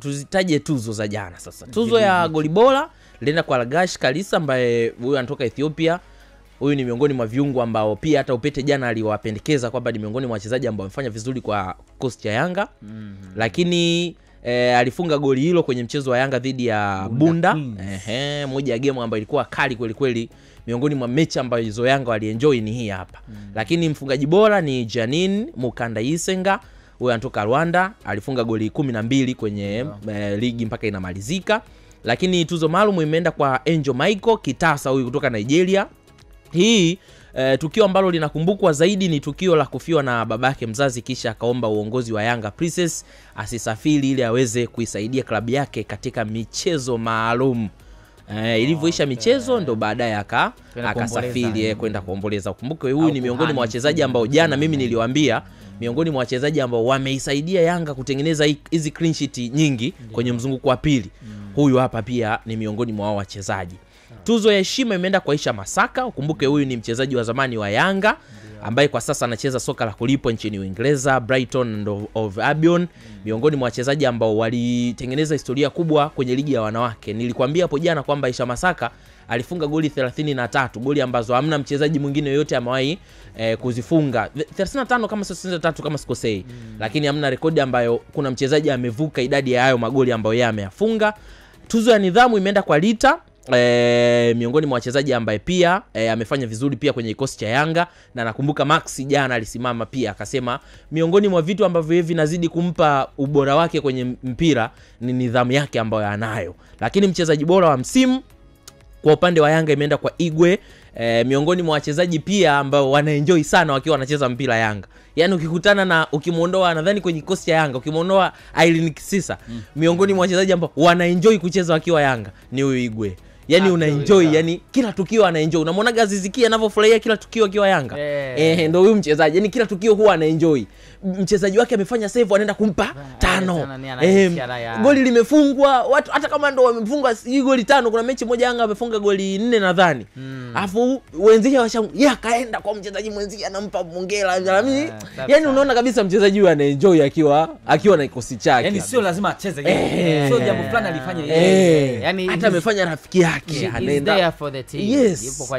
Tuzitaje tuzo za jana sasa. Tuzo ya goli bora lenda kwa Lagash Kalisa ambaye huyu anatoka Ethiopia. Huyu ni miongoni mwa viungo ambao pia hata Upete jana aliwapendekeza kwamba ni miongoni mwa wachezaji ambao wamefanya vizuri kwa kosti ya Yanga. Lakini alifunga goli hilo kwenye mchezo wa Yanga dhidi ya Bunda. Moja ya game ambayo ilikuwa kali kweli kweli. Miongoni mwa mechi ambayo hizo Yanga walienjoy ni hii hapa. Lakini mfungaji bora ni Janin Mukanda Isenga. Huyu anatoka Rwanda, alifunga goli 12 kwenye ligi mpaka inamalizika. Lakini tuzo maalum imeenda kwa Angel Michael Kitasa, huyu kutoka Nigeria. Hii tukio ambalo linakumbukwa zaidi ni tukio la kufiwa na babake mzazi, kisha akaomba uongozi wa Yanga Princess asisafiri ili aweze kuisaidia klabu yake katika michezo maalum. Ilivyoisha michezo ndo baadaye akasafiri kwenda kuomboleza. Ukumbuke huyu ni miongoni mwa wachezaji ambao jana mimi niliwaambia miongoni mwa wachezaji ambao wameisaidia Yanga kutengeneza hizi clean sheet nyingi kwenye mzunguko wa pili. Huyu hapa pia ni miongoni mwa wachezaji. Tuzo ya heshima imeenda kwa Isha Masaka. Ukumbuke huyu ni mchezaji wa zamani wa Yanga ambaye kwa sasa anacheza soka la kulipwa nchini Uingereza, Brighton of Albion. Miongoni mwa wachezaji ambao walitengeneza historia kubwa kwenye ligi ya wanawake. Nilikwambia hapo jana kwamba Isha Masaka alifunga goli 33, goli ambazo hamna mchezaji mwingine yote amewahi kuzifunga. 35 kama 63 kama sikosei. Lakini hamna rekodi ambayo kuna mchezaji amevuka idadi ya hayo magoli ambayo yeye ameyafunga. Tuzo ya nidhamu imeenda kwa Lita. Miongoni mwa wachezaji ambaye pia amefanya vizuri pia kwenye kikosi cha Yanga, na nakumbuka Max jana alisimama pia akasema miongoni mwa vitu ambavyo hivi vinazidi kumpa ubora wake kwenye mpira ni nidhamu yake ambayo anayo. Lakini mchezaji bora wa msimu kwa upande wa Yanga imeenda kwa Igwe. Miongoni mwa wachezaji pia ambao wanaenjoy sana wakiwa wanacheza mpira Yanga. Yaani ukikutana na ukimuondoa nadhani kwenye kikosi cha Yanga, ukimuondoa Aileen Kisisa, miongoni mwa wachezaji ambao wanaenjoy kucheza wakiwa Yanga ni huyu Igwe. Yani unaenjoy, yani kila tukio anaenjoy. Unamwona Gaziziki anavyofurahia kila tukio akiwa Yanga. Ndio huyu mchezaji. Yani kila tukio huwa anaenjoy. Mchezaji wake amefanya save anaenda kumpa 5. Goli limefungwa, watu hata kama ndo wamefunga goli 5, kuna mechi moja Yanga amefunga goli 4 nadhani. Alafu wenzake kaenda kwa mchezaji mwenzie anampa mongela. Yani unaona kabisa mchezaji huyu anaenjoy akiwa na kikosi chake. Yani sio lazima acheze, sio jambo fulani alifanya yani hata amefanya rafiki yake anaenda there for the team. Yes.